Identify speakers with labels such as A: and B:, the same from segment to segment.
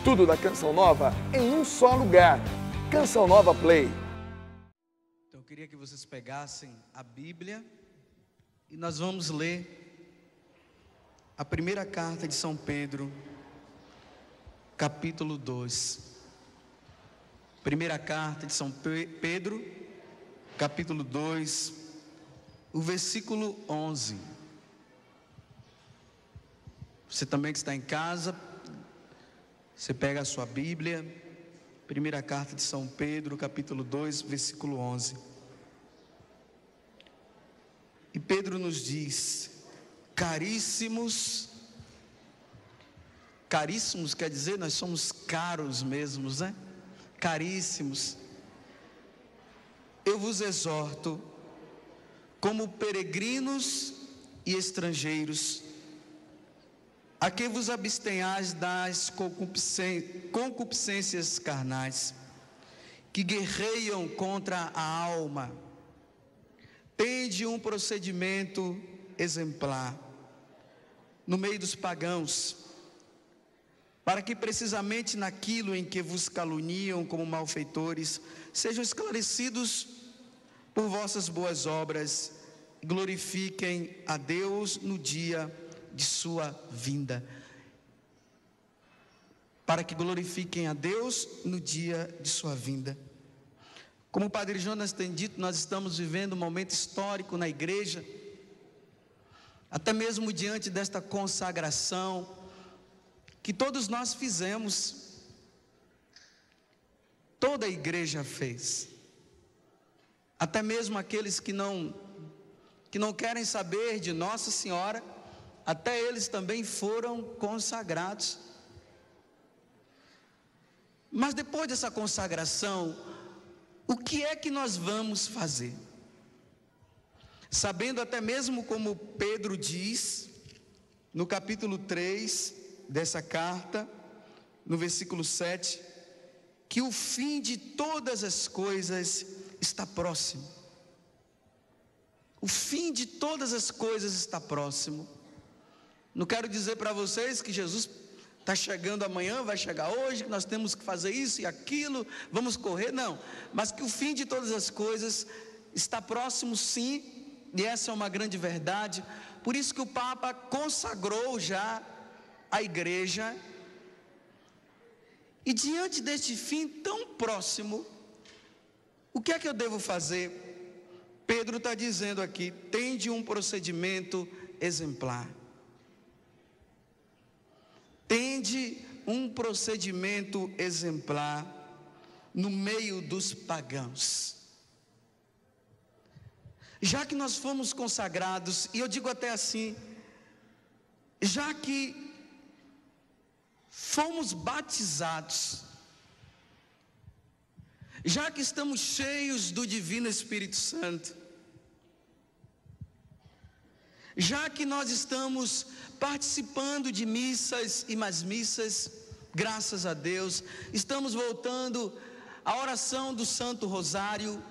A: Tudo da Canção Nova em um só lugar. Canção Nova Play.
B: Então eu queria que vocês pegassem a Bíblia e nós vamos ler a primeira carta de São Pedro, capítulo 2. Primeira carta de São Pedro, capítulo 2, o versículo 11. Você também que está em casa, você pega a sua Bíblia, primeira carta de São Pedro, capítulo 2, versículo 11. E Pedro nos diz: caríssimos quer dizer, nós somos caros mesmos, né? Caríssimos, eu vos exorto, como peregrinos e estrangeiros, a que vos abstenhais das concupiscências carnais, que guerreiam contra a alma. Tende um procedimento exemplar no meio dos pagãos, para que precisamente naquilo em que vos caluniam como malfeitores, sejam esclarecidos por vossas boas obras, glorifiquem a Deus no dia de sua vinda. Para que glorifiquem a Deus no dia de sua vinda. Como o Padre Jonas tem dito, nós estamos vivendo um momento histórico na igreja, até mesmo diante desta consagração que todos nós fizemos, toda a igreja fez, até mesmo aqueles que não querem saber de Nossa Senhora, até eles também foram consagrados. Mas depois dessa consagração, o que é que nós vamos fazer? Sabendo até mesmo como Pedro diz, no capítulo 3 dessa carta, no versículo 7, que o fim de todas as coisas está próximo. O fim de todas as coisas está próximo. Não quero dizer para vocês que Jesus está chegando amanhã, vai chegar hoje, que nós temos que fazer isso e aquilo, vamos correr, não. Mas que o fim de todas as coisas está próximo, sim, e essa é uma grande verdade. Por isso que o Papa consagrou já a igreja. E diante deste fim tão próximo, o que é que eu devo fazer? Pedro está dizendo aqui: tende um procedimento exemplar. Tende um procedimento exemplar no meio dos pagãos. Já que nós fomos consagrados, e eu digo até assim, já que fomos batizados, já que estamos cheios do Divino Espírito Santo, já que nós estamos participando de missas e mais missas, graças a Deus, estamos voltando à oração do Santo Rosário,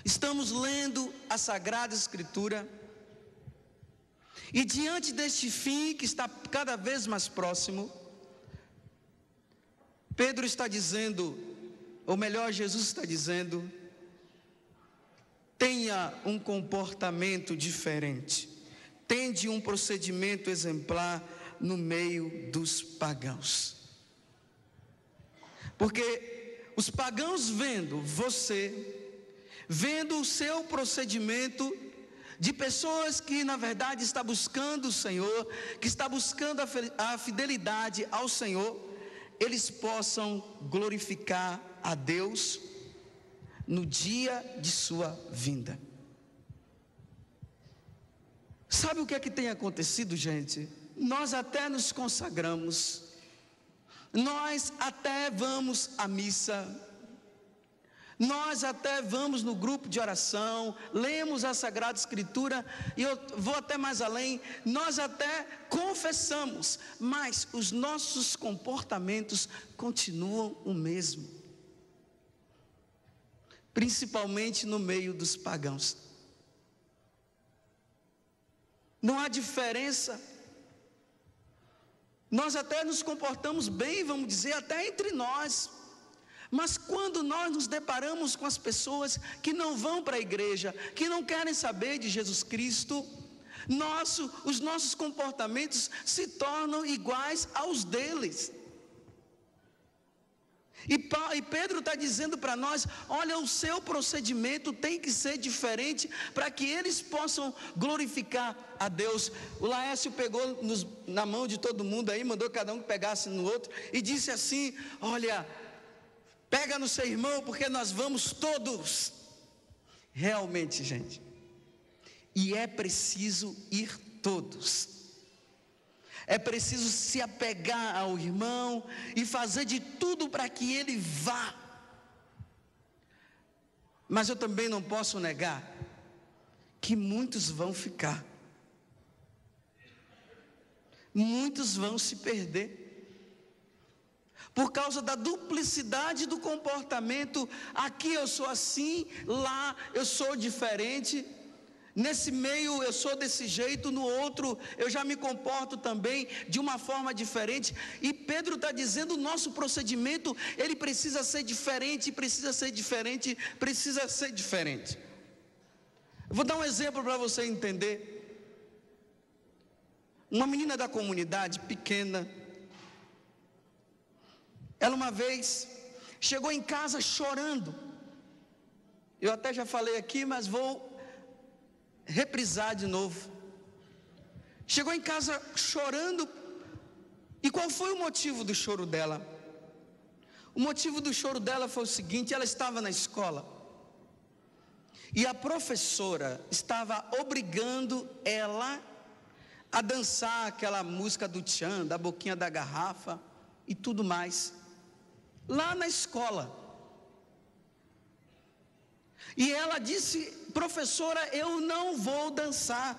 B: estamos lendo a Sagrada Escritura, e diante deste fim que está cada vez mais próximo, Pedro está dizendo, ou melhor, Jesus está dizendo: tenha um comportamento diferente, tende um procedimento exemplar no meio dos pagãos. Porque os pagãos vendo você, vendo o seu procedimento de pessoas que na verdade está buscando o Senhor, que está buscando a fidelidade ao Senhor, eles possam glorificar a Deus no dia de sua vinda. Sabe o que é que tem acontecido, gente? Nós até nos consagramos, nós até vamos à missa, nós até vamos no grupo de oração, lemos a Sagrada Escritura, e eu vou até mais além, nós até confessamos, mas os nossos comportamentos continuam o mesmo, principalmente no meio dos pagãos. Não há diferença. Nós até nos comportamos bem, vamos dizer, até entre nós. Mas quando nós nos deparamos com as pessoas que não vão para a igreja, que não querem saber de Jesus Cristo, os nossos comportamentos se tornam iguais aos deles. E Pedro está dizendo para nós: olha, o seu procedimento tem que ser diferente para que eles possam glorificar a Deus. O Laércio pegou na mão de todo mundo aí, mandou cada um que pegasse no outro e disse assim: olha, pega no seu irmão, porque nós vamos todos. Realmente, gente, e é preciso ir todos. É preciso se apegar ao irmão e fazer de tudo para que ele vá. Mas eu também não posso negar que muitos vão ficar. Muitos vão se perder. Por causa da duplicidade do comportamento. Aqui eu sou assim, lá eu sou diferente. Nesse meio eu sou desse jeito, no outro eu já me comporto também de uma forma diferente. E Pedro está dizendo: o nosso procedimento, ele precisa ser diferente, precisa ser diferente, precisa ser diferente. Eu vou dar um exemplo para você entender. Uma menina da comunidade, pequena, ela uma vez chegou em casa chorando. Eu até já falei aqui, mas vou reprisar de novo. Chegou em casa chorando. E qual foi o motivo do choro dela? O motivo do choro dela foi o seguinte: ela estava na escola e a professora estava obrigando ela a dançar aquela música do Tchan, da boquinha da garrafa e tudo mais, lá na escola. E ela disse: professora, eu não vou dançar.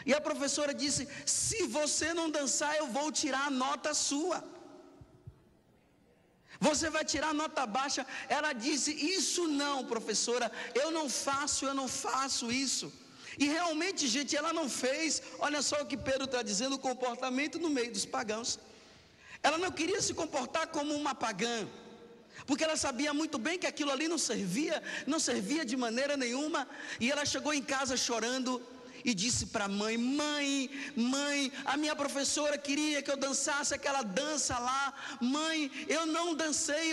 B: E a professora disse: se você não dançar, eu vou tirar a nota sua. Você vai tirar nota baixa. Ela disse: isso não, professora, eu não faço isso. E realmente, gente, ela não fez. Olha só o que Pedro está dizendo: o comportamento no meio dos pagãos. Ela não queria se comportar como uma pagã, porque ela sabia muito bem que aquilo ali não servia de maneira nenhuma. E ela chegou em casa chorando e disse para a mãe: mãe, a minha professora queria que eu dançasse aquela dança lá. Mãe, eu não dancei,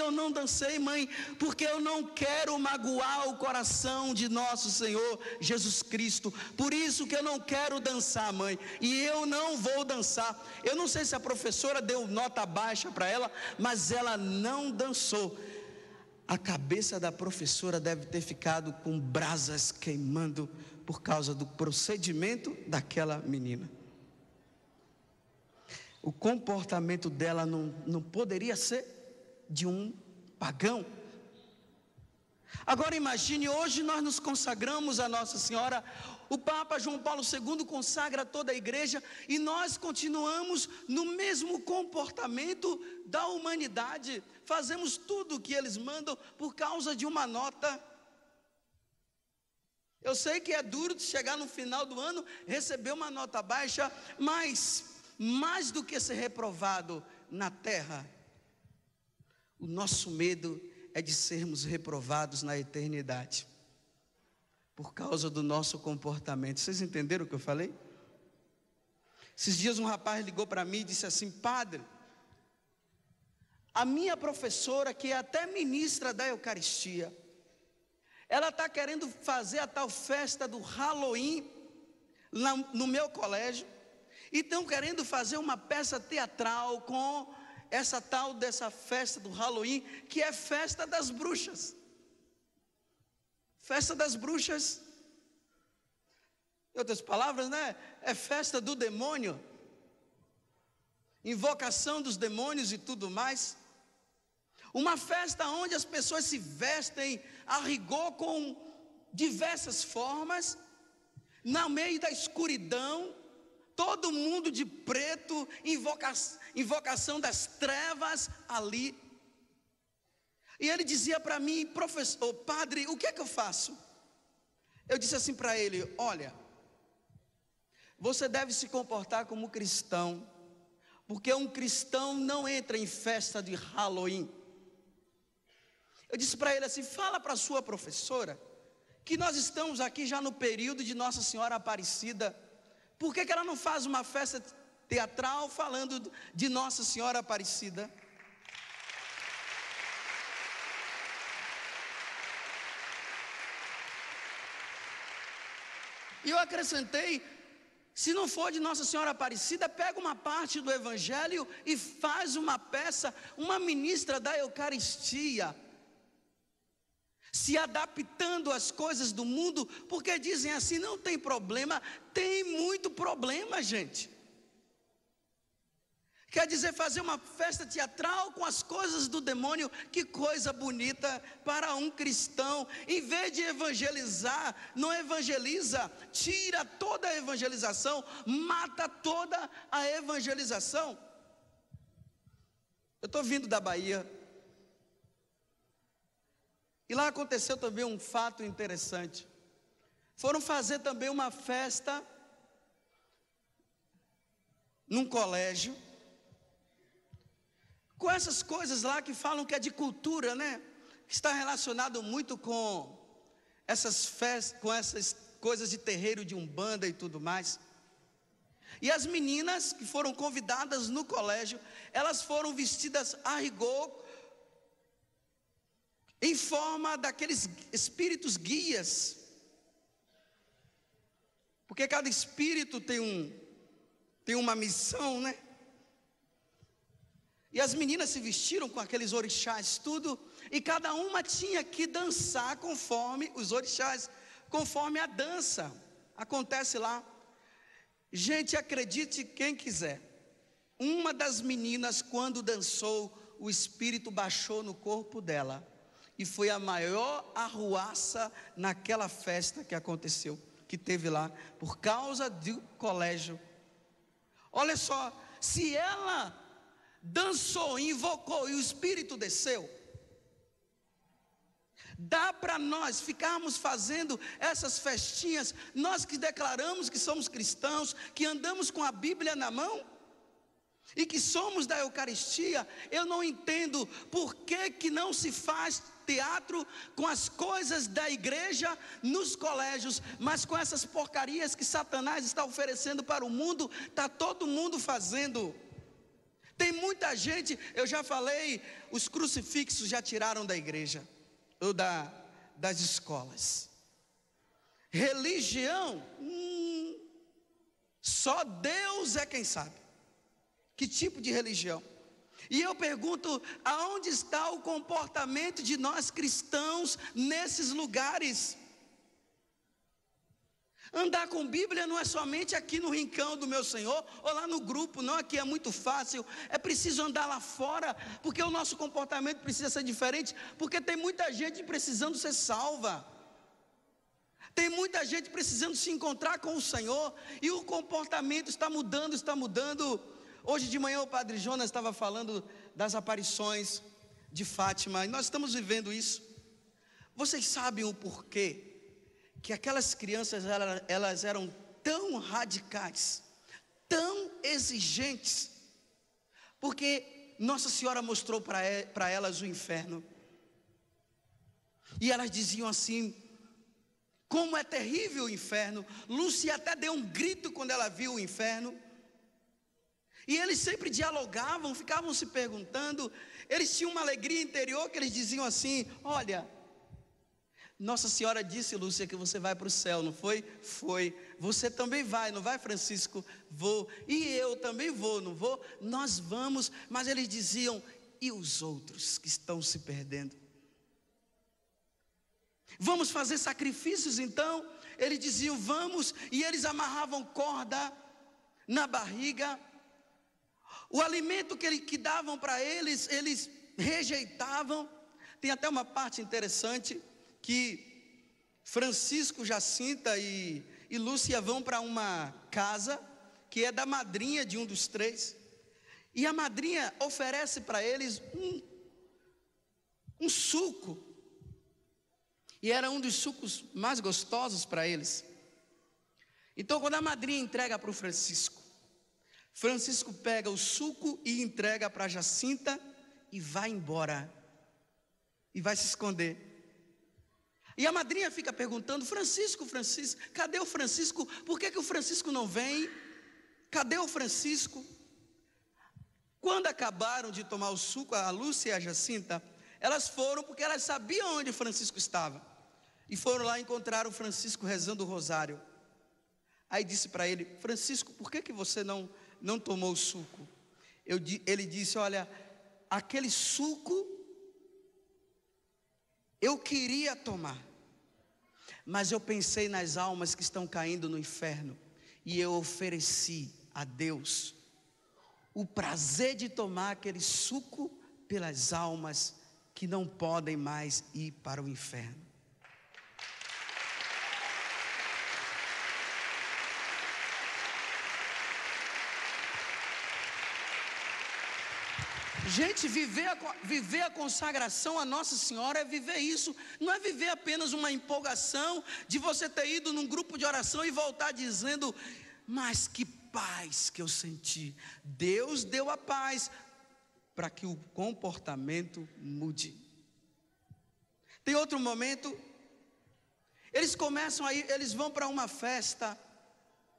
B: mãe, porque eu não quero magoar o coração de nosso Senhor Jesus Cristo. Por isso que eu não quero dançar, mãe, e eu não vou dançar. Eu não sei se a professora deu nota baixa para ela, mas ela não dançou. A cabeça da professora deve ter ficado com brasas queimando por causa do procedimento daquela menina. O comportamento dela não poderia ser de um pagão. Agora imagine, hoje nós nos consagramos a Nossa Senhora. O Papa João Paulo II consagra toda a igreja e nós continuamos no mesmo comportamento da humanidade. Fazemos tudo o que eles mandam por causa de uma nota. Eu sei que é duro de chegar no final do ano, receber uma nota baixa, mas mais do que ser reprovado na terra, o nosso medo é de sermos reprovados na eternidade, por causa do nosso comportamento. Vocês entenderam o que eu falei? Esses dias um rapaz ligou para mim e disse assim: padre, a minha professora, que é até ministra da Eucaristia, ela está querendo fazer a tal festa do Halloween lá no meu colégio, e estão querendo fazer uma peça teatral com dessa festa do Halloween, que é festa das bruxas. Festa das bruxas, em outras palavras, né? É festa do demônio, invocação dos demônios e tudo mais. Uma festa onde as pessoas se vestem a rigor com diversas formas, no meio da escuridão, todo mundo de preto, invocação das trevas ali. E ele dizia para mim: professor, padre, o que é que eu faço? Eu disse assim para ele: olha, você deve se comportar como cristão, porque um cristão não entra em festa de Halloween. Eu disse para ele assim: fala para a sua professora que nós estamos aqui já no período de Nossa Senhora Aparecida. Por que ela não faz uma festa teatral falando de Nossa Senhora Aparecida? E eu acrescentei: se não for de Nossa Senhora Aparecida, pega uma parte do Evangelho e faz uma peça, uma ministra da Eucaristia, se adaptando às coisas do mundo, porque dizem assim: não tem problema. Tem muito problema, gente. Quer dizer, fazer uma festa teatral com as coisas do demônio, que coisa bonita para um cristão. Em vez de evangelizar, não evangeliza, tira toda a evangelização, mata toda a evangelização. Eu estou vindo da Bahia, e lá aconteceu também um fato interessante. Foram fazer também uma festa num colégio, com essas coisas lá que falam que é de cultura, né? Está relacionado muito com essas festas, com essas coisas de terreiro de umbanda e tudo mais. E as meninas que foram convidadas no colégio, elas foram vestidas a rigor, em forma daqueles espíritos guias, porque cada espírito tem uma missão, né? E as meninas se vestiram com aqueles orixás, tudo, e cada uma tinha que dançar conforme os orixás, conforme a dança. Acontece lá. Gente, acredite quem quiser, uma das meninas, quando dançou, o espírito baixou no corpo dela, e foi a maior arruaça naquela festa que aconteceu, que teve lá, por causa do colégio. Olha só, se ela dançou, invocou e o espírito desceu, dá para nós ficarmos fazendo essas festinhas, nós que declaramos que somos cristãos, que andamos com a Bíblia na mão e que somos da Eucaristia? Eu não entendo por que não se faz teatro com as coisas da igreja nos colégios, mas com essas porcarias que Satanás está oferecendo para o mundo, está todo mundo fazendo. Tem muita gente, eu já falei, os crucifixos já tiraram da igreja, ou das escolas. Religião, só Deus é quem sabe que tipo de religião. E eu pergunto, aonde está o comportamento de nós cristãos nesses lugares? Andar com Bíblia não é somente aqui no rincão do meu Senhor, ou lá no grupo, não, aqui é muito fácil. É preciso andar lá fora, porque o nosso comportamento precisa ser diferente, porque tem muita gente precisando ser salva. Tem muita gente precisando se encontrar com o Senhor, e o comportamento está mudando, está mudando. Hoje de manhã o Padre Jonas estava falando das aparições de Fátima, e nós estamos vivendo isso. Vocês sabem o porquê que aquelas crianças, elas eram tão radicais, tão exigentes? Porque Nossa Senhora mostrou para elas o inferno, e elas diziam assim: como é terrível o inferno. Lúcia até deu um grito quando ela viu o inferno. E eles sempre dialogavam, ficavam se perguntando. Eles tinham uma alegria interior, que eles diziam assim: olha, Nossa Senhora disse, Lúcia, que você vai para o céu, não foi? Foi. Você também vai, não vai, Francisco? Vou. E eu também vou, não vou? Nós vamos. Mas eles diziam: e os outros que estão se perdendo? Vamos fazer sacrifícios então? Eles diziam: vamos. E eles amarravam corda na barriga. O alimento que davam para eles, eles rejeitavam. Tem até uma parte interessante, que Francisco, Jacinta e Lúcia vão para uma casa, que é da madrinha de um dos três, e a madrinha oferece para eles um suco, e era um dos sucos mais gostosos para eles. Então quando a madrinha entrega para o Francisco, Francisco pega o suco e entrega para Jacinta e vai embora. E vai se esconder. E a madrinha fica perguntando: Francisco, cadê o Francisco? Por que o Francisco não vem? Cadê o Francisco? Quando acabaram de tomar o suco, a Lúcia e a Jacinta, elas foram porque elas sabiam onde o Francisco estava. E foram lá encontrar o Francisco rezando o rosário. Aí disse para ele: Francisco, por que você não tomou o suco? Ele disse: olha, aquele suco eu queria tomar, mas eu pensei nas almas que estão caindo no inferno, e eu ofereci a Deus o prazer de tomar aquele suco pelas almas que não podem mais ir para o inferno. Gente, viver a consagração a Nossa Senhora é viver isso. Não é viver apenas uma empolgação de você ter ido num grupo de oração e voltar dizendo: mas que paz que eu senti. Deus deu a paz para que o comportamento mude. Tem outro momento, eles começam aí, eles vão para uma festa,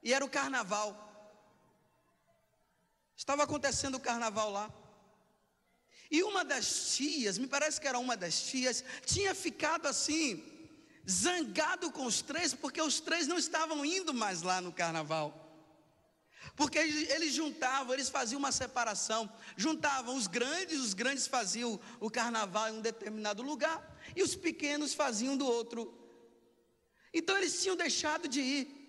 B: e era o carnaval. Estava acontecendo o carnaval lá. E uma das tias, me parece que era uma das tias, tinha ficado assim, zangado com os três, porque os três não estavam indo mais lá no carnaval. Porque eles juntavam, eles faziam uma separação, juntavam os grandes faziam o carnaval em um determinado lugar, e os pequenos faziam do outro. Então eles tinham deixado de ir.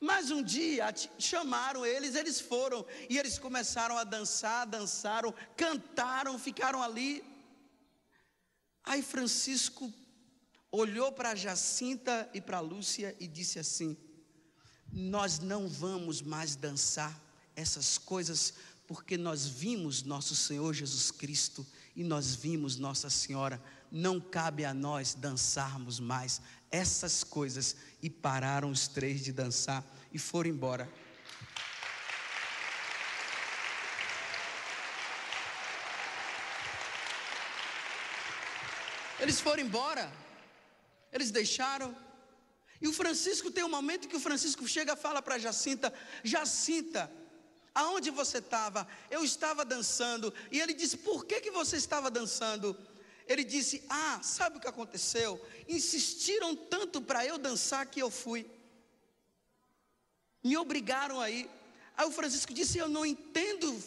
B: Mas um dia chamaram eles foram, e eles começaram a dançar, dançaram, cantaram, ficaram ali. Aí Francisco olhou para Jacinta e para Lúcia e disse assim: nós não vamos mais dançar essas coisas, porque nós vimos nosso Senhor Jesus Cristo e nós vimos Nossa Senhora. Não cabe a nós dançarmos mais essas coisas. E pararam os três de dançar e foram embora. Eles foram embora, eles deixaram. E o Francisco, tem um momento que o Francisco chega e fala para Jacinta: Jacinta, aonde você estava? Eu estava dançando. E ele disse: por que você estava dançando? Ele disse: sabe o que aconteceu? Insistiram tanto para eu dançar que eu fui. Me obrigaram a ir. Aí o Francisco disse: eu não entendo,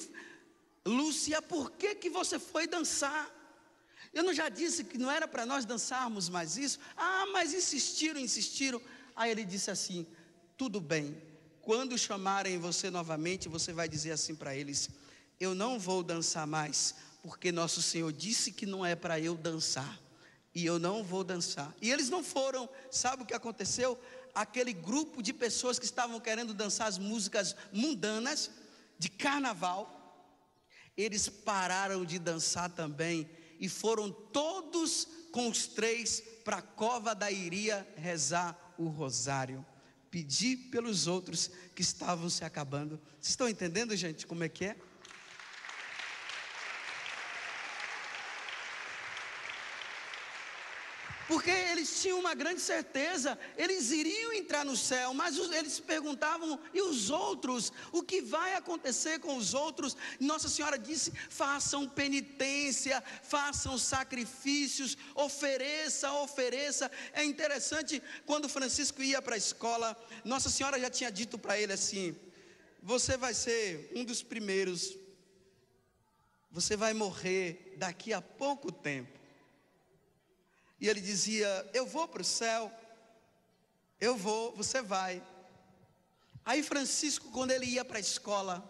B: Lúcia, por que você foi dançar? Eu não já disse que não era para nós dançarmos mais isso? Mas insistiram. Aí ele disse assim: tudo bem, quando chamarem você novamente, você vai dizer assim para eles: eu não vou dançar mais, porque nosso Senhor disse que não é para eu dançar, e eu não vou dançar. E eles não foram. Sabe o que aconteceu? Aquele grupo de pessoas que estavam querendo dançar as músicas mundanas de carnaval, eles pararam de dançar também, e foram todos com os três para a cova da Iria rezar o rosário, pedir pelos outros que estavam se acabando. Vocês estão entendendo, gente, como é que é? Porque eles tinham uma grande certeza, eles iriam entrar no céu, mas eles se perguntavam: e os outros? O que vai acontecer com os outros? Nossa Senhora disse: façam penitência, façam sacrifícios, ofereça. É interessante, quando Francisco ia para a escola, Nossa Senhora já tinha dito para ele assim: você vai ser um dos primeiros, você vai morrer daqui a pouco tempo. E ele dizia: eu vou para o céu, eu vou, você vai. Aí Francisco, quando ele ia para a escola,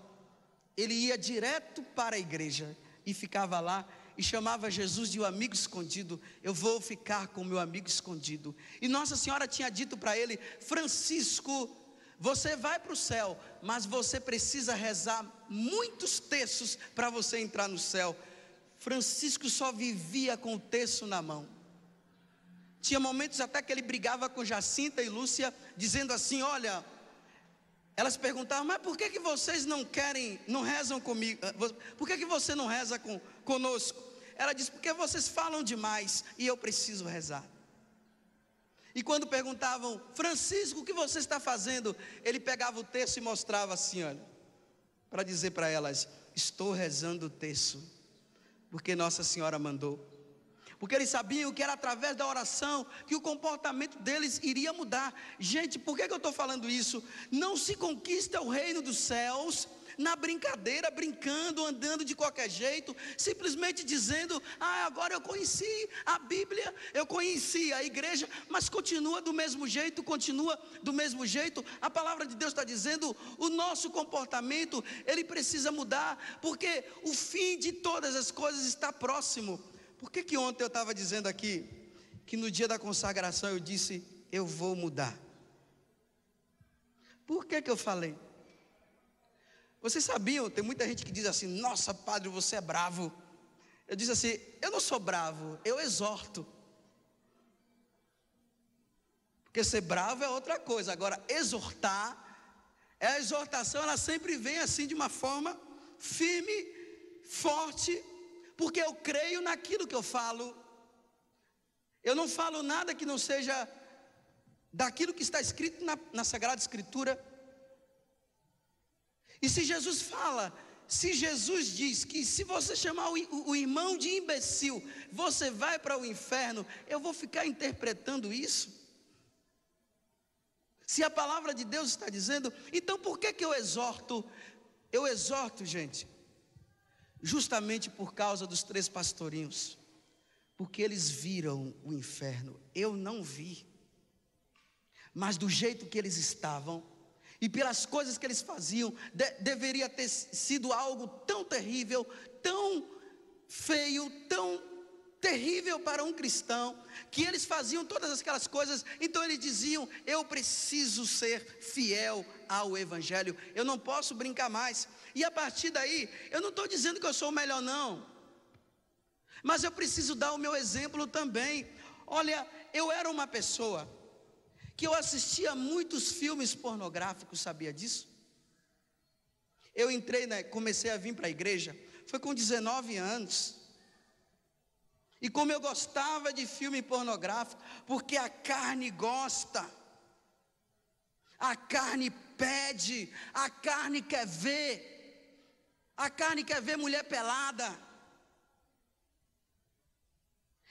B: ele ia direto para a igreja e ficava lá e chamava Jesus de um amigo escondido. Eu vou ficar com o meu amigo escondido. E Nossa Senhora tinha dito para ele: Francisco, você vai para o céu, mas você precisa rezar muitos terços para você entrar no céu. Francisco só vivia com o terço na mão. Tinha momentos até que ele brigava com Jacinta e Lúcia, dizendo assim: olha, Elas perguntavam: mas por que que vocês não rezam comigo? Por que que você não reza conosco? Ela disse: porque vocês falam demais e eu preciso rezar. E quando perguntavam: Francisco, o que você está fazendo? Ele pegava o terço e mostrava assim, olha, para dizer para elas: estou rezando o terço, porque Nossa Senhora mandou. Porque eles sabiam que era através da oração que o comportamento deles iria mudar. Gente, por que eu estou falando isso? Não se conquista o reino dos céus na brincadeira, brincando, andando de qualquer jeito, simplesmente dizendo: agora eu conheci a Bíblia, eu conheci a igreja, mas continua do mesmo jeito, a palavra de Deus está dizendo, o nosso comportamento, ele precisa mudar, porque o fim de todas as coisas está próximo. Por que ontem eu estava dizendo aqui, que no dia da consagração eu disse: eu vou mudar? Por que eu falei? Vocês sabiam, tem muita gente que diz assim: nossa, padre, você é bravo. Eu disse assim: eu não sou bravo, eu exorto. Porque ser bravo é outra coisa. Agora, exortar, a exortação, ela sempre vem assim de uma forma firme, forte, porque eu creio naquilo que eu falo. Eu não falo nada que não seja daquilo que está escrito na Sagrada Escritura. E se Jesus fala, se Jesus diz que se você chamar o irmão de imbecil, você vai para o inferno, eu vou ficar interpretando isso? Se a palavra de Deus está dizendo, então por que eu exorto? Eu exorto, gente, justamente por causa dos 3 pastorinhos, porque eles viram o inferno. Eu não vi, mas do jeito que eles estavam, e pelas coisas que eles faziam, deveria ter sido algo tão terrível, tão feio, tão terrível para um cristão, que eles faziam todas aquelas coisas. Então eles diziam: eu preciso ser fiel ao Evangelho, eu não posso brincar mais. E a partir daí, eu não estou dizendo que eu sou o melhor não, mas eu preciso dar o meu exemplo também. Olha, eu era uma pessoa que eu assistia muitos filmes pornográficos, sabia disso? Eu comecei a vir para a igreja, foi com 19 anos, e como eu gostava de filme pornográfico, porque a carne gosta, a carne pede, a carne quer ver mulher pelada.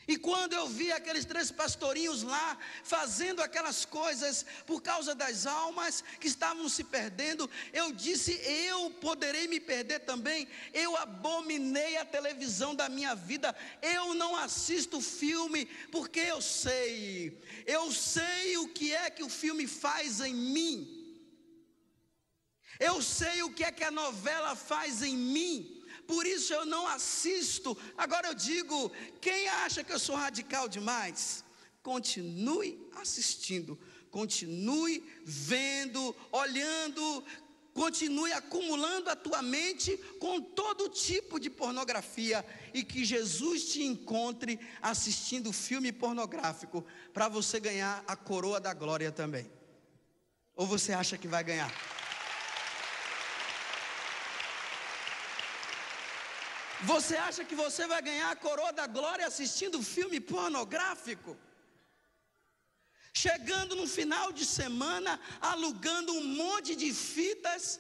B: E quando eu vi aqueles 3 pastorinhos lá, fazendo aquelas coisas, por causa das almas que estavam se perdendo, eu disse: eu poderei me perder também. Eu abominei a televisão da minha vida, eu não assisto filme, porque eu sei o que é que o filme faz em mim, eu sei o que é que a novela faz em mim. Por isso eu não assisto. Agora eu digo, quem acha que eu sou radical demais, continue assistindo, continue vendo, olhando, continue acumulando a tua mente com todo tipo de pornografia, e que Jesus te encontre assistindo filme pornográfico, para você ganhar a coroa da glória também. Ou você acha que vai ganhar? Você acha que você vai ganhar a coroa da glória assistindo filme pornográfico? Chegando no final de semana, alugando um monte de fitas,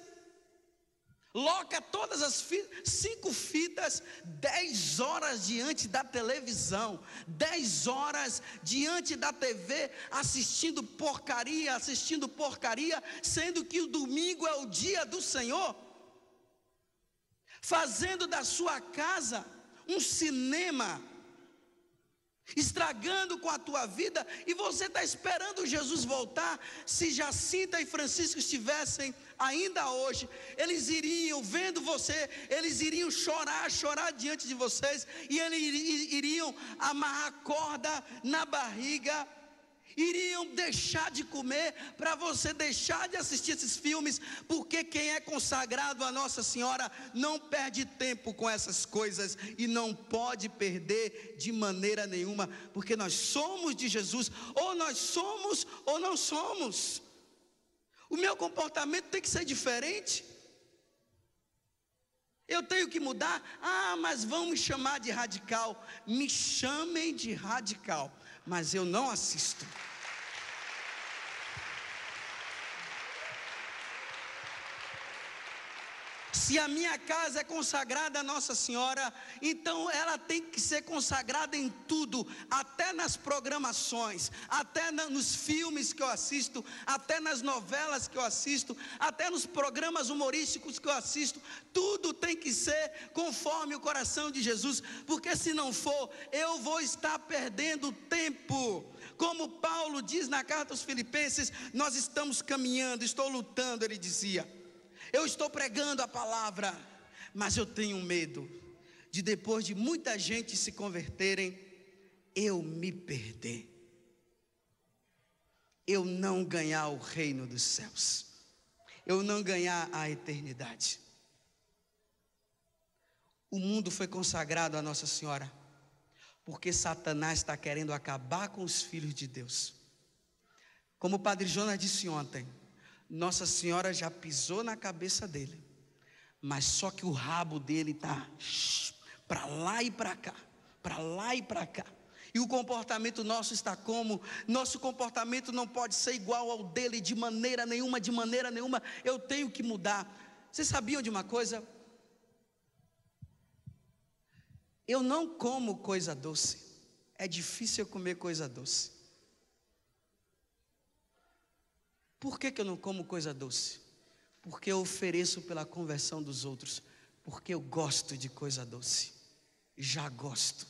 B: loca todas as 5 fitas, 10 horas diante da televisão, 10 horas diante da TV, assistindo porcaria, sendo que o domingo é o dia do Senhor. Fazendo da sua casa um cinema, estragando com a tua vida, e você está esperando Jesus voltar. Se Jacinta e Francisco estivessem ainda hoje, eles iriam, vendo você, eles iriam chorar diante de vocês, e eles iriam amarrar corda na barriga, iriam deixar de comer, para você deixar de assistir esses filmes, porque quem é consagrado a Nossa Senhora não perde tempo com essas coisas, e não pode perder de maneira nenhuma, porque nós somos de Jesus, ou nós somos ou não somos. O meu comportamento tem que ser diferente. Eu tenho que mudar. Ah, mas vão me chamar de radical. Me chamem de radical, mas eu não assisto. Se a minha casa é consagrada a Nossa Senhora, então ela tem que ser consagrada em tudo, até nas programações, até nos filmes que eu assisto, até nas novelas que eu assisto, até nos programas humorísticos que eu assisto. Tudo tem que ser conforme o coração de Jesus, porque se não for, eu vou estar perdendo tempo. Como Paulo diz na carta aos Filipenses, nós estamos caminhando, estou lutando, ele dizia. Eu estou pregando a palavra, mas eu tenho medo de depois de muita gente se converterem, eu me perder. Eu não ganhar o reino dos céus. Eu não ganhar a eternidade. O mundo foi consagrado a Nossa Senhora, porque Satanás está querendo acabar com os filhos de Deus. Como o Padre Jonas disse ontem, Nossa Senhora já pisou na cabeça dele, mas só que o rabo dele está para lá e para cá, para lá e para cá. E o comportamento nosso está como? Nosso comportamento não pode ser igual ao dele de maneira nenhuma, de maneira nenhuma. Eu tenho que mudar. Vocês sabiam de uma coisa? Eu não como coisa doce. É difícil eu comer coisa doce. Por que eu não como coisa doce? Porque eu ofereço pela conversão dos outros. Porque eu gosto de coisa doce. Já gosto.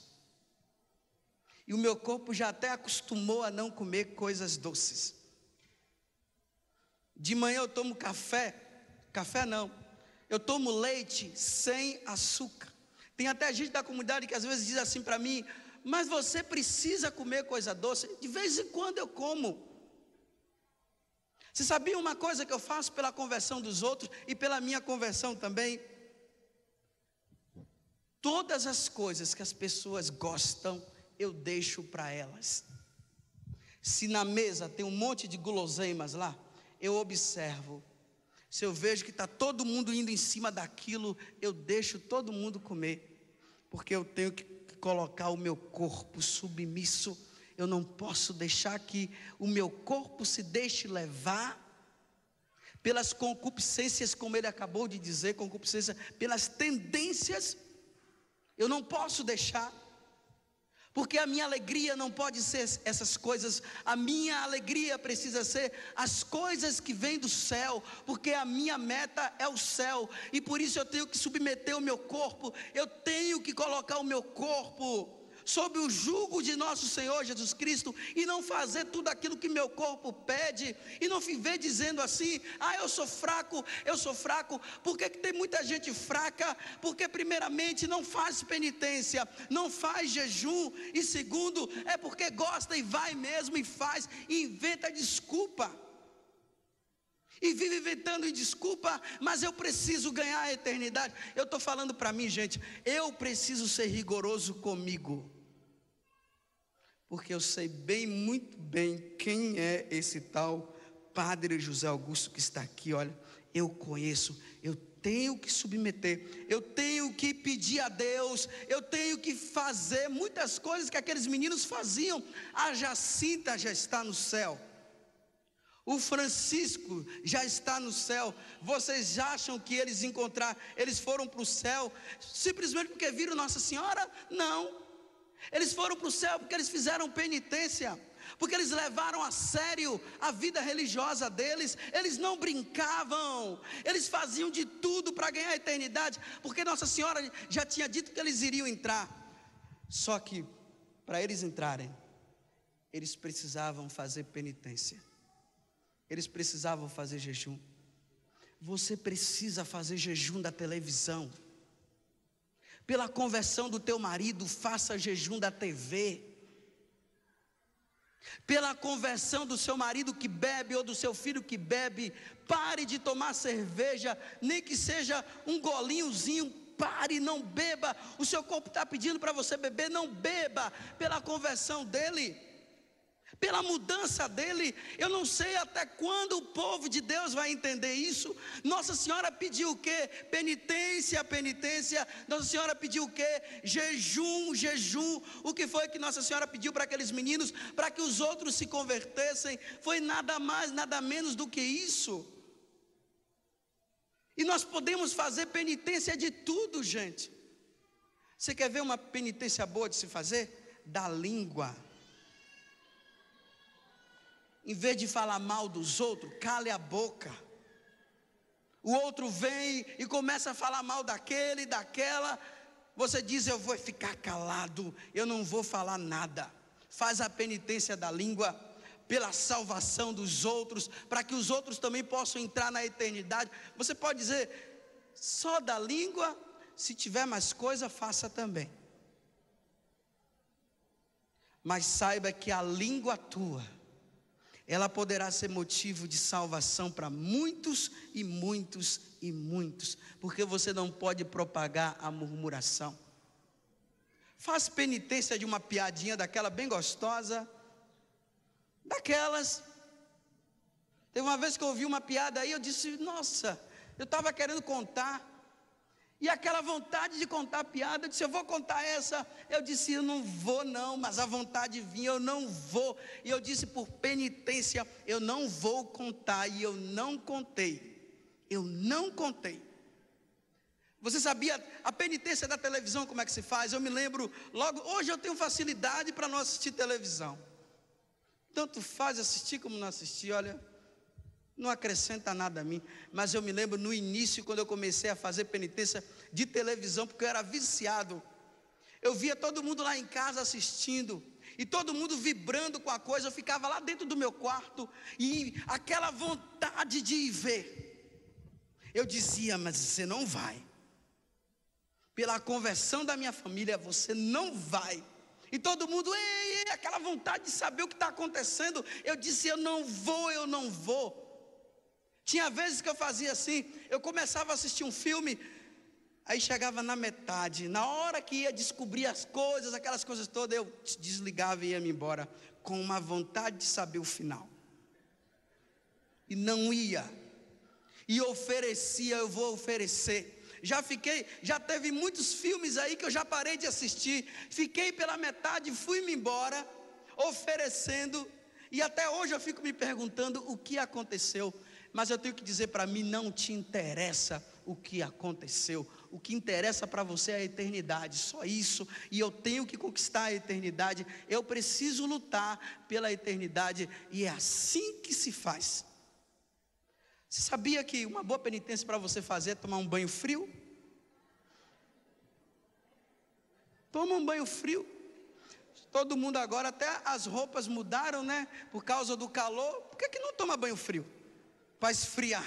B: E o meu corpo já até acostumou a não comer coisas doces. De manhã eu tomo café. Café não. Eu tomo leite sem açúcar. Tem até gente da comunidade que às vezes diz assim para mim: mas você precisa comer coisa doce? De vez em quando eu como. Você sabia uma coisa que eu faço pela conversão dos outros e pela minha conversão também? Todas as coisas que as pessoas gostam, eu deixo para elas. Se na mesa tem um monte de guloseimas lá, eu observo. Se eu vejo que está todo mundo indo em cima daquilo, eu deixo todo mundo comer. Porque eu tenho que colocar o meu corpo submisso. Eu não posso deixar que o meu corpo se deixe levar pelas concupiscências, como ele acabou de dizer, concupiscência, pelas tendências. Eu não posso deixar, porque a minha alegria não pode ser essas coisas. A minha alegria precisa ser as coisas que vêm do céu, porque a minha meta é o céu, e por isso eu tenho que submeter o meu corpo, eu tenho que colocar o meu corpo sob o jugo de nosso Senhor Jesus Cristo, e não fazer tudo aquilo que meu corpo pede, e não viver dizendo assim: ah, eu sou fraco. Por que tem muita gente fraca? Porque primeiramente não faz penitência, não faz jejum, e segundo, é porque gosta e vai mesmo e faz, e inventa desculpa, e vive inventando desculpa. Mas eu preciso ganhar a eternidade. Eu estou falando para mim, gente, eu preciso ser rigoroso comigo, porque eu sei muito bem quem é esse tal Padre José Augusto que está aqui. Olha, eu conheço, eu tenho que submeter, eu tenho que pedir a Deus, eu tenho que fazer muitas coisas que aqueles meninos faziam. A Jacinta já está no céu, o Francisco já está no céu. Vocês acham que eles foram para o céu simplesmente porque viram Nossa Senhora? Não. Eles foram para o céu porque eles fizeram penitência, porque eles levaram a sério a vida religiosa deles. Eles não brincavam, eles faziam de tudo para ganhar a eternidade, porque Nossa Senhora já tinha dito que eles iriam entrar. Só que para eles entrarem, eles precisavam fazer penitência, eles precisavam fazer jejum. Você precisa fazer jejum da televisão. Pela conversão do teu marido, faça jejum da TV. Pela conversão do seu marido que bebe, ou do seu filho que bebe, pare de tomar cerveja, nem que seja um golinhozinho. Pare, não beba. O seu corpo está pedindo para você beber, não beba. Pela conversão dele, pela mudança dele. Eu não sei até quando o povo de Deus vai entender isso. Nossa Senhora pediu o quê? Penitência, penitência. Nossa Senhora pediu o quê? Jejum, jejum. O que foi que Nossa Senhora pediu para aqueles meninos? Para que os outros se convertessem. Foi nada mais, nada menos do que isso. E nós podemos fazer penitência de tudo, gente. Você quer ver uma penitência boa de se fazer? Da língua. Em vez de falar mal dos outros, cale a boca. O outro vem e começa a falar mal daquele, daquela. Você diz: eu vou ficar calado, eu não vou falar nada. Faz a penitência da língua pela salvação dos outros, para que os outros também possam entrar na eternidade. Você pode dizer: só da língua, se tiver mais coisa, faça também. Mas saiba que a língua tua, ela poderá ser motivo de salvação para muitos e muitos e muitos, porque você não pode propagar a murmuração. Faz penitência de uma piadinha daquela bem gostosa, daquelas. Teve uma vez que eu ouvi uma piada aí, eu disse: nossa, eu estava querendo contar, e aquela vontade de contar a piada, eu disse: eu vou contar essa. Eu disse: eu não vou não, mas a vontade vinha, eu não vou. E eu disse: por penitência, eu não vou contar. E eu não contei. Eu não contei. Você sabia a penitência da televisão, como é que se faz? Eu me lembro, logo, hoje eu tenho facilidade para não assistir televisão. Tanto faz assistir como não assistir, olha, não acrescenta nada a mim. Mas eu me lembro no início, quando eu comecei a fazer penitência de televisão, porque eu era viciado. Eu via todo mundo lá em casa assistindo, e todo mundo vibrando com a coisa. Eu ficava lá dentro do meu quarto, e aquela vontade de ir ver. Eu dizia: mas você não vai. Pela conversão da minha família, você não vai. E todo mundo, aquela vontade de saber o que está acontecendo. Eu disse: eu não vou, eu não vou. Tinha vezes que eu fazia assim, eu começava a assistir um filme, aí chegava na metade, na hora que ia descobrir as coisas, aquelas coisas todas, eu desligava e ia-me embora, com uma vontade de saber o final. E não ia. E oferecia: eu vou oferecer. Já teve muitos filmes aí que eu já parei de assistir, fiquei pela metade, fui-me embora, oferecendo, e até hoje eu fico me perguntando o que aconteceu. Mas eu tenho que dizer para mim: não te interessa o que aconteceu. O que interessa para você é a eternidade, só isso. E eu tenho que conquistar a eternidade. Eu preciso lutar pela eternidade. E é assim que se faz. Você sabia que uma boa penitência para você fazer é tomar um banho frio? Toma um banho frio. Todo mundo agora, até as roupas mudaram, né? Por causa do calor. Por que não toma banho frio? Para esfriar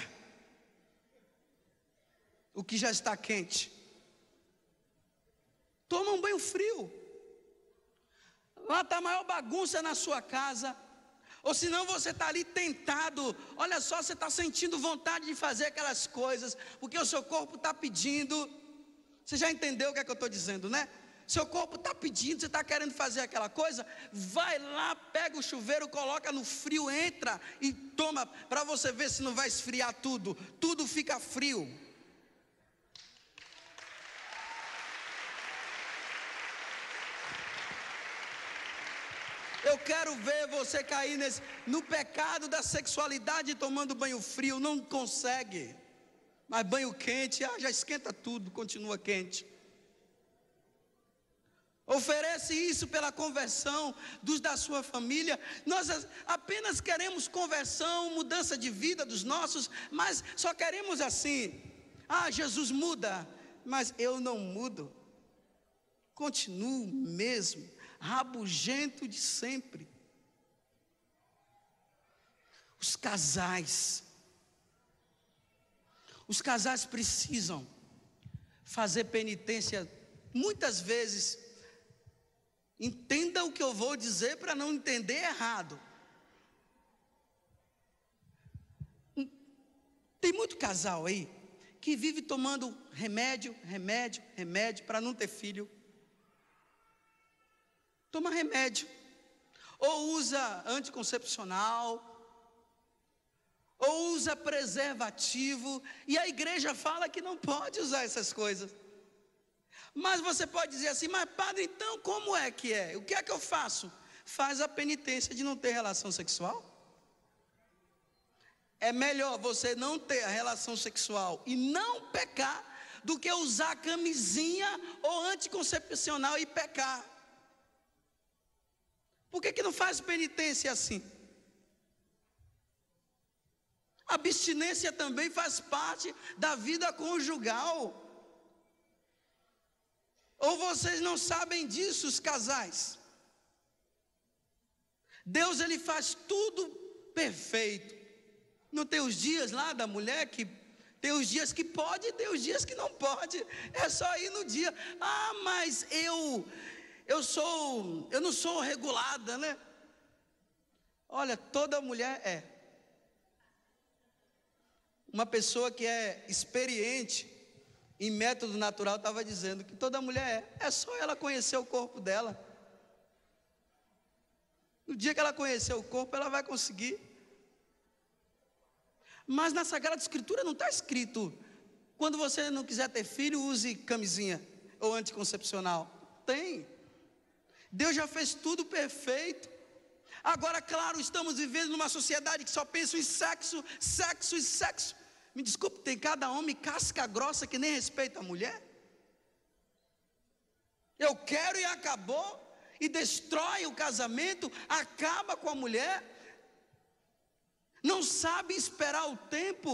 B: o que já está quente. Toma um banho frio. Lá está a maior bagunça na sua casa. Ou senão você está ali tentado. Olha só, você está sentindo vontade de fazer aquelas coisas, porque o seu corpo está pedindo. Você já entendeu o que é que eu estou dizendo, né? Seu corpo está pedindo, você está querendo fazer aquela coisa. Vai lá, pega o chuveiro, coloca no frio, entra e toma, para você ver se não vai esfriar tudo. Tudo fica frio. Eu quero ver você cair no pecado da sexualidade tomando banho frio. Não consegue. Mas banho quente, já esquenta tudo, continua quente. Oferece isso pela conversão dos da sua família. Nós apenas queremos conversão, mudança de vida dos nossos, mas só queremos assim: Jesus muda, mas eu não mudo. Continuo mesmo, rabugento de sempre. Os casais precisam fazer penitência muitas vezes. Entenda o que eu vou dizer para não entender errado. Tem muito casal aí que vive tomando remédio para não ter filho. Toma remédio. ou usa anticoncepcional, ou usa preservativo, e a igreja fala que não pode usar essas coisas. Mas você pode dizer assim: mas padre, então como é que é? O que é que eu faço? Faz a penitência de não ter relação sexual. É melhor você não ter a relação sexual e não pecar, do que usar camisinha ou anticoncepcional e pecar. Por que não faz penitência assim? Abstinência também faz parte da vida conjugal. Ou vocês não sabem disso, os casais? Deus, ele faz tudo perfeito. Não tem os dias lá da mulher que tem os dias que pode e tem os dias que não pode. É só ir no dia. Ah, mas eu não sou regulada, né? Olha, toda mulher é. Uma pessoa que é experiente em método natural estava dizendo que toda mulher é só ela conhecer o corpo dela. No dia que ela conhecer o corpo, ela vai conseguir. Mas na Sagrada Escritura não está escrito: quando você não quiser ter filho, use camisinha ou anticoncepcional. Tem. Deus já fez tudo perfeito. Agora, claro, estamos vivendo numa sociedade que só pensa em sexo, sexo e sexo. Me desculpe, tem cada homem casca grossa que nem respeita a mulher. Eu quero e acabou. E destrói o casamento, acaba com a mulher. Não sabe esperar o tempo.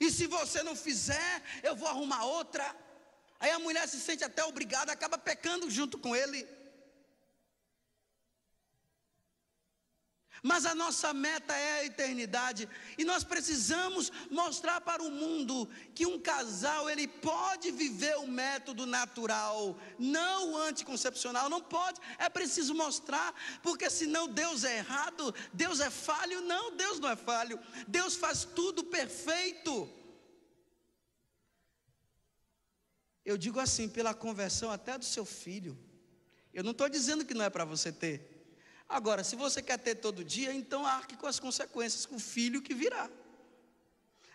B: E se você não fizer, eu vou arrumar outra. Aí a mulher se sente até obrigada, acaba pecando junto com ele. Mas a nossa meta é a eternidade, e nós precisamos mostrar para o mundo que um casal, ele pode viver o método natural, não o anticoncepcional. Não pode, é preciso mostrar, porque senão Deus é errado, Deus é falho. Não, Deus não é falho, Deus faz tudo perfeito. Eu digo assim, pela conversão até do seu filho. Eu não estou dizendo que não é para você ter. Agora, se você quer ter todo dia, então arque com as consequências, com o filho que virá.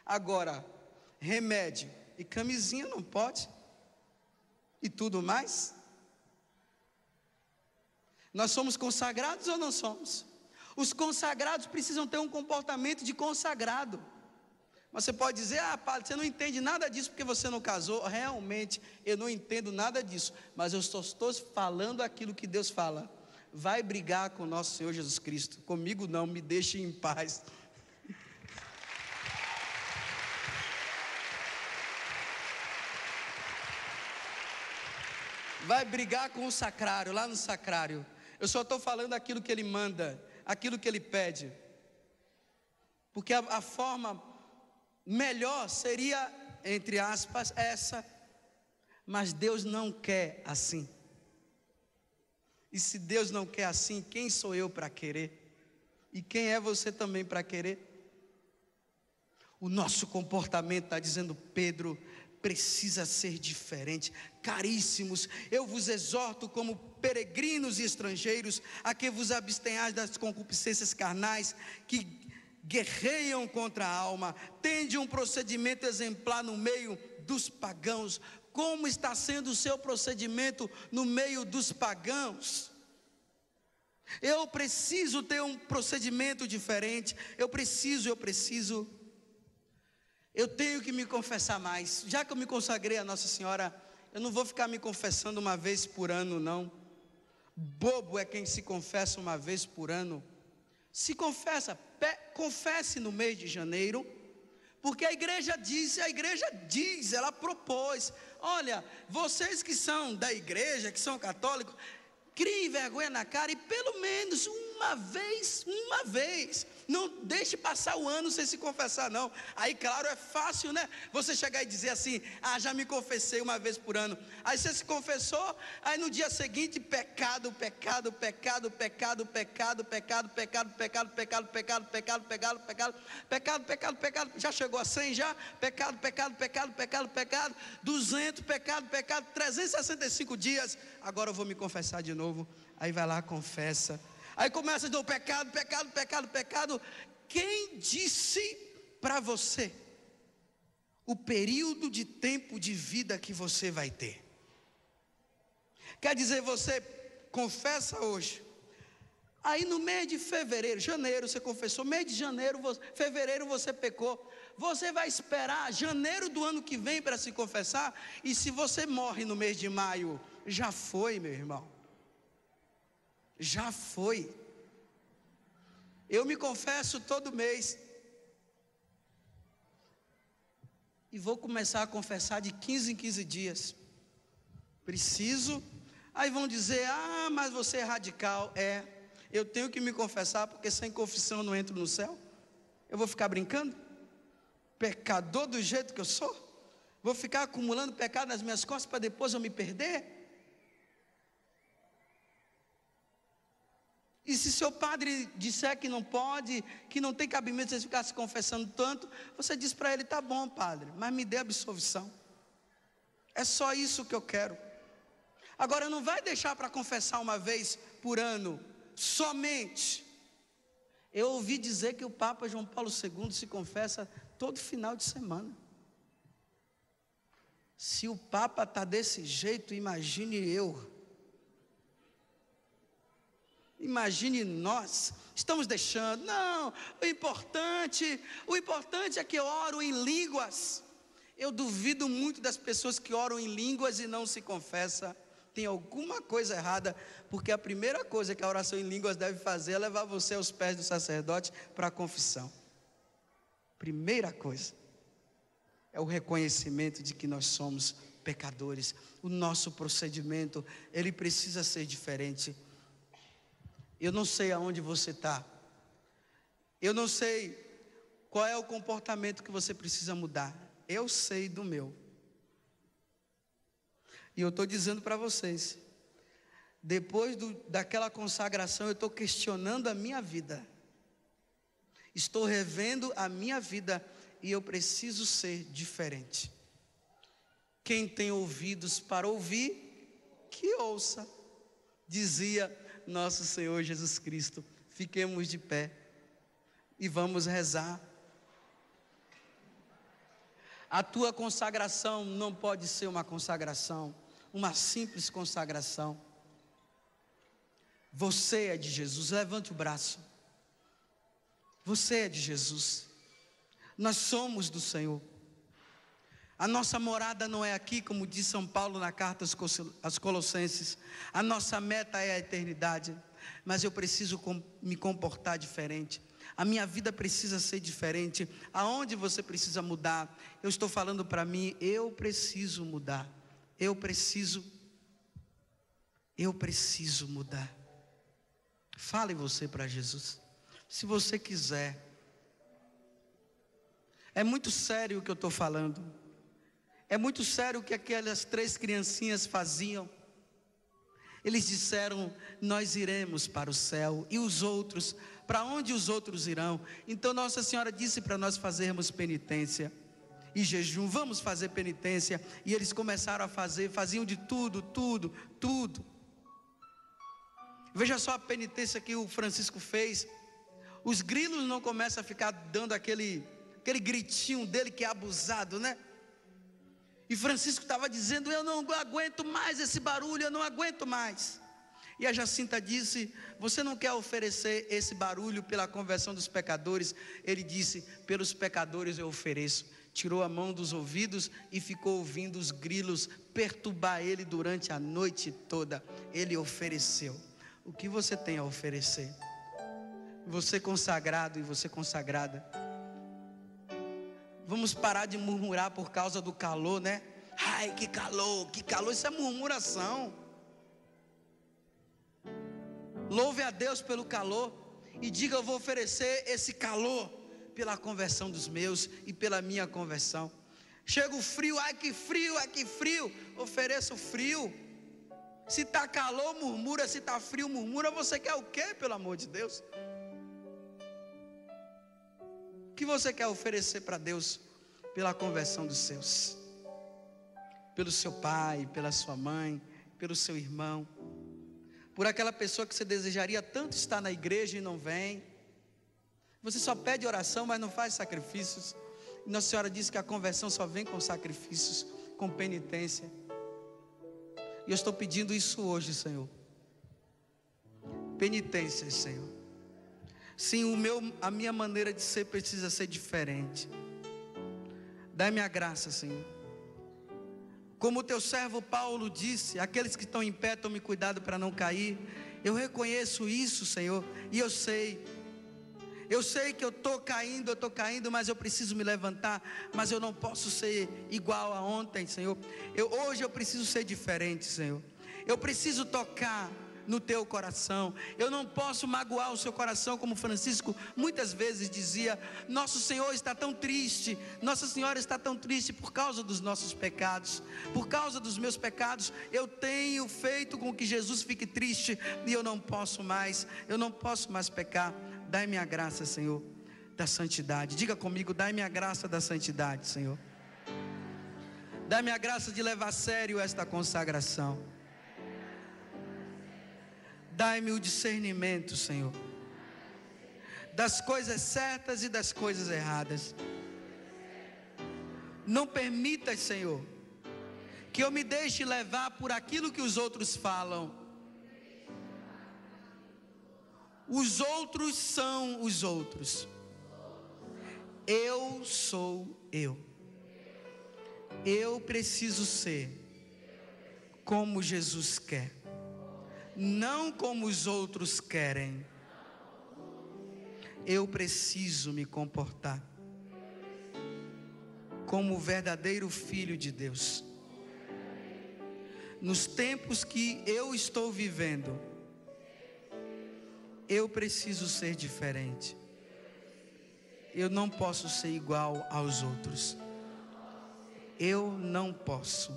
B: Agora, remédio e camisinha não pode. E tudo mais. Nós somos consagrados ou não somos? Os consagrados precisam ter um comportamento de consagrado. Mas você pode dizer: ah, padre, você não entende nada disso porque você não casou. Realmente, eu não entendo nada disso. Mas eu estou falando aquilo que Deus fala. Vai brigar com o nosso Senhor Jesus Cristo. Comigo não, me deixe em paz. Vai brigar com o sacrário, lá no sacrário. Eu só estou falando aquilo que ele manda, aquilo que ele pede. Porque a forma melhor seria, entre aspas, essa. Mas Deus não quer assim. E se Deus não quer assim, quem sou eu para querer? E quem é você também para querer? O nosso comportamento, está dizendo Pedro, precisa ser diferente. Caríssimos, eu vos exorto como peregrinos e estrangeiros, a que vos abstenhais das concupiscências carnais, que guerreiam contra a alma. Tende um procedimento exemplar no meio dos pagãos. Como está sendo o seu procedimento no meio dos pagãos? Eu preciso ter um procedimento diferente. Eu tenho que me confessar mais. Já que eu me consagrei a Nossa Senhora, eu não vou ficar me confessando uma vez por ano, não. Bobo é quem se confessa uma vez por ano. Se confessa, confesse no mês de janeiro. Porque a igreja diz, ela propôs: olha, vocês que são da igreja, que são católicos, criem vergonha na cara e pelo menos uma vez, Não deixe passar o ano sem se confessar, não. Aí, claro, é fácil, né? Você chegar e dizer assim: ah, já me confessei uma vez por ano. Aí você se confessou, aí no dia seguinte, pecado, pecado, pecado, pecado, pecado, pecado, pecado, pecado, pecado, pecado, pecado, pecado, pecado, pecado, pecado, pecado. Já chegou a 100 já? Pecado, pecado, pecado, pecado, pecado, 200, pecado, pecado, 365 dias. Agora eu vou me confessar de novo. Aí vai lá, confessa. Aí começa do pecado, pecado, pecado, pecado. Quem disse para você o período de tempo de vida que você vai ter? Quer dizer, você confessa hoje, aí no mês de fevereiro, janeiro você confessou, mês de janeiro, fevereiro você pecou, você vai esperar janeiro do ano que vem para se confessar? E se você morre no mês de maio, já foi, meu irmão, já foi. Eu me confesso todo mês, e vou começar a confessar de 15 em 15 dias, preciso. Aí vão dizer: ah, mas você é radical. Eu tenho que me confessar, porque sem confissão eu não entro no céu. Eu vou ficar brincando? Pecador do jeito que eu sou? Vou ficar acumulando pecado nas minhas costas para depois eu me perder? E se seu padre disser que não pode, que não tem cabimento você ficar se confessando tanto, você diz para ele: tá bom, padre, mas me dê absolvição. É só isso que eu quero. Agora, não vai deixar para confessar uma vez por ano, somente. Eu ouvi dizer que o Papa João Paulo II se confessa todo final de semana. Se o Papa está desse jeito, imagine eu. Imagine nós. Estamos deixando. Não, o importante é que eu oro em línguas. Eu duvido muito das pessoas que oram em línguas e não se confessam. Tem alguma coisa errada, porque a primeira coisa que a oração em línguas deve fazer é levar você aos pés do sacerdote para a confissão. Primeira coisa é o reconhecimento de que nós somos pecadores. O nosso procedimento, ele precisa ser diferente. Eu não sei aonde você está, eu não sei qual é o comportamento que você precisa mudar. Eu sei do meu. E eu estou dizendo para vocês, depois daquela consagração, eu estou questionando a minha vida. Estou revendo a minha vida e eu preciso ser diferente. Quem tem ouvidos para ouvir, que ouça, dizia nosso Senhor Jesus Cristo. Fiquemos de pé e vamos rezar. A tua consagração não pode ser uma consagração, uma simples consagração. Você é de Jesus. Levante o braço. Você é de Jesus. Nós somos do Senhor. A nossa morada não é aqui, como diz São Paulo na carta aos Colossenses. A nossa meta é a eternidade. Mas eu preciso me comportar diferente. A minha vida precisa ser diferente. Aonde você precisa mudar? Eu estou falando para mim, eu preciso mudar. Eu preciso mudar. Fale você para Jesus, se você quiser. É muito sério o que eu estou falando. É muito sério o que aquelas 3 criancinhas faziam. Eles disseram: nós iremos para o céu. E os outros? Para onde os outros irão? Então Nossa Senhora disse para nós fazermos penitência e jejum. Vamos fazer penitência. E eles começaram a fazer, faziam de tudo. Veja só a penitência que o Francisco fez. Os grilos não começam a ficar dando aquele gritinho dele que é abusado, né? E Francisco estava dizendo: eu não aguento mais esse barulho, eu não aguento mais. E a Jacinta disse: você não quer oferecer esse barulho pela conversão dos pecadores? Ele disse: pelos pecadores eu ofereço. Tirou a mão dos ouvidos e ficou ouvindo os grilos perturbar ele durante a noite toda. Ele ofereceu. O que você tem a oferecer? Você consagrado e você consagrada, vamos parar de murmurar por causa do calor, né? Ai, que calor, isso é murmuração. Louve a Deus pelo calor. e diga: eu vou oferecer esse calor pela conversão dos meus e pela minha conversão. Chega o frio, ai que frio, ai que frio, ofereça o frio. Se está calor, murmura, se está frio, murmura. Você quer o quê, pelo amor de Deus? O que você quer oferecer para Deus pela conversão dos seus? Pelo seu pai, pela sua mãe, pelo seu irmão, por aquela pessoa que você desejaria tanto estar na igreja e não vem. Você só pede oração, mas não faz sacrifícios. E Nossa Senhora disse que a conversão só vem com sacrifícios, com penitência. E eu estou pedindo isso hoje, Senhor. Penitência, Senhor. Sim, a minha maneira de ser precisa ser diferente. Dá-me a graça, Senhor. Como o teu servo Paulo disse: aqueles que estão em pé, tome cuidado para não cair. Eu reconheço isso, Senhor, e eu sei que eu estou caindo, mas eu preciso me levantar. Mas eu não posso ser igual a ontem, Senhor. Hoje eu preciso ser diferente, Senhor. Eu preciso tocar no teu coração. Eu não posso magoar o seu coração, como Francisco muitas vezes dizia: nosso Senhor está tão triste, Nossa Senhora está tão triste por causa dos nossos pecados. Por causa dos meus pecados, eu tenho feito com que Jesus fique triste, e eu não posso mais pecar. Dai-me a graça, Senhor, da santidade. Diga comigo: dai-me a graça da santidade, Senhor. Dai-me a graça de levar a sério esta consagração. Dai-me o discernimento, Senhor, das coisas certas e das coisas erradas. Não permitas, Senhor, que eu me deixe levar por aquilo que os outros falam. Os outros são os outros. Eu sou eu. Eu preciso ser como Jesus quer, não como os outros querem. Eu preciso me comportar como o verdadeiro filho de Deus. Nos tempos que eu estou vivendo, eu preciso ser diferente. Eu não posso ser igual aos outros. Eu não posso.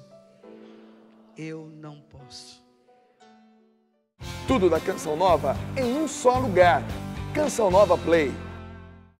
A: Tudo da Canção Nova em um só lugar. Canção Nova Play.